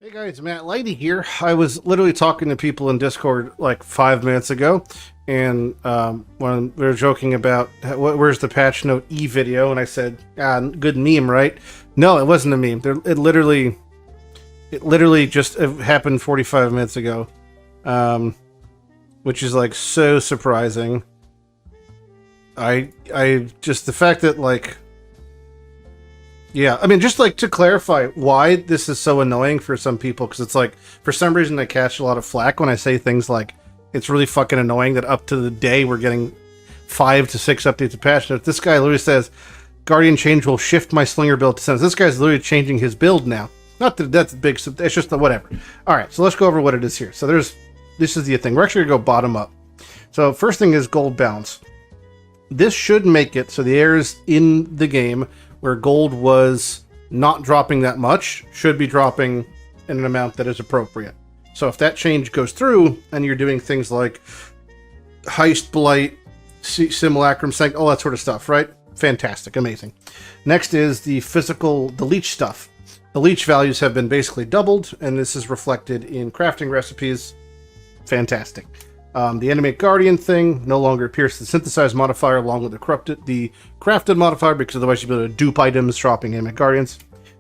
Hey guys, Matt Lighty here. I was literally talking to people in Discord like 5 minutes ago, and when we were joking about where's the patch note E video, and I said, good meme, right? No, it wasn't a meme. It literally just happened 45 minutes ago, which is like so surprising. I just the fact that like. Yeah, I mean, just like to clarify why this is so annoying for some people, because it's like, for some reason I catch a lot of flack when I say things like, it's really fucking annoying that up to the day we're getting 5 to 6 updates to patch notes. This guy literally says, Guardian Change will shift my Slinger build to sense. This guy's literally changing his build now. Not that that's big, it's just the whatever. Alright, so let's go over what it is here. So this is the thing. We're actually going to go bottom up. So first thing is gold balance. This should make it so the errors in the game where gold was not dropping that much, should be dropping in an amount that is appropriate. So if that change goes through, and you're doing things like Heist, Blight, Simulacrum, Sanct, all that sort of stuff, right? Fantastic, amazing. Next is the leech stuff. The leech values have been basically doubled, and this is reflected in crafting recipes. Fantastic. The Animate Guardian thing no longer appears to the synthesize modifier along with the crafted modifier, because otherwise you'd be able to dupe items dropping Animate Guardians.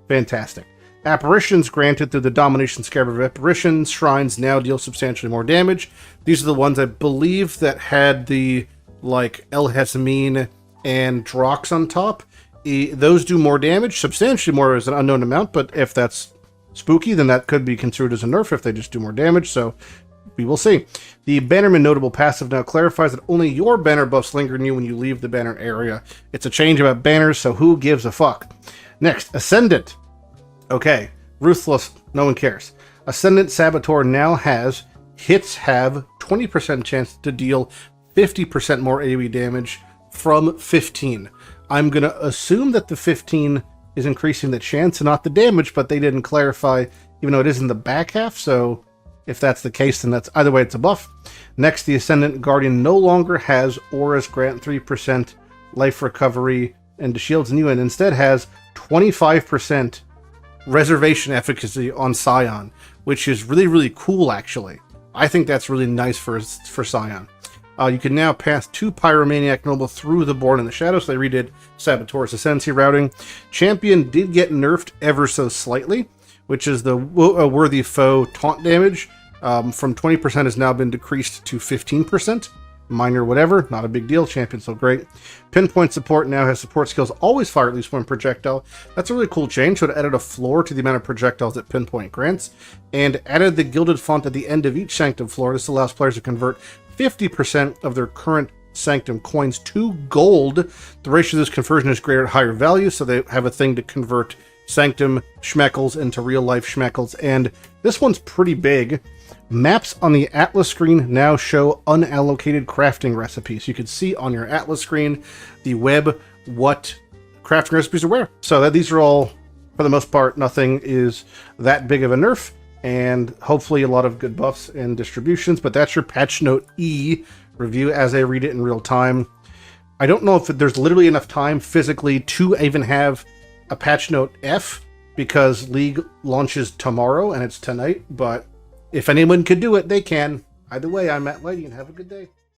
Fantastic. Apparitions granted through the Domination Scabbard of Apparitions. Shrines now deal substantially more damage. These are the ones I believe that had the like El Hesmine and Drox on top. Those do more damage, substantially more as an unknown amount, but if that's spooky, then that could be considered as a nerf if they just do more damage, so we will see. The Bannerman notable passive now clarifies that only your banner buffs linger in you when you leave the banner area. It's a change about banners, so who gives a fuck? Next, Ascendant. Okay, Ruthless, no one cares. Ascendant Saboteur now has hits have 20% chance to deal 50% more AoE damage from 15. I'm going to assume that the 15 is increasing the chance and not the damage, but they didn't clarify, even though it is in the back half, so if that's the case, then that's either way it's a buff. Next, the Ascendant Guardian no longer has auras grant 3% life recovery and shields in you, and instead has 25% reservation efficacy on Scion, which is really, really cool, actually. I think that's really nice for Scion. You can now pass 2 Pyromaniac Noble through the Born in the Shadows. So they redid Saboteur's Ascendancy routing. Champion did get nerfed ever so slightly, which is the Worthy Foe taunt damage. From 20% has now been decreased to 15%. Minor whatever, not a big deal. Champion's so great. Pinpoint support now has support skills always fire at least one projectile. That's a really cool change. So it added a floor to the amount of projectiles that Pinpoint grants, and added the gilded font at the end of each Sanctum floor. This allows players to convert 50% of their current Sanctum coins to gold. The ratio of this conversion is greater at higher value, so they have a thing to convert Sanctum schmeckles into real life schmeckles, and this one's pretty big. Maps on the Atlas screen now show unallocated crafting recipes. You can see on your Atlas screen, the web, what crafting recipes are where. So that these are all, for the most part, nothing is that big of a nerf, and hopefully a lot of good buffs and distributions, but that's your patch note E review as I read it in real time. I don't know if there's literally enough time physically to even have a patch note F, because League launches tomorrow and it's tonight, but if anyone could do it, they can. Either way, I'm Matt Lighty, and have a good day.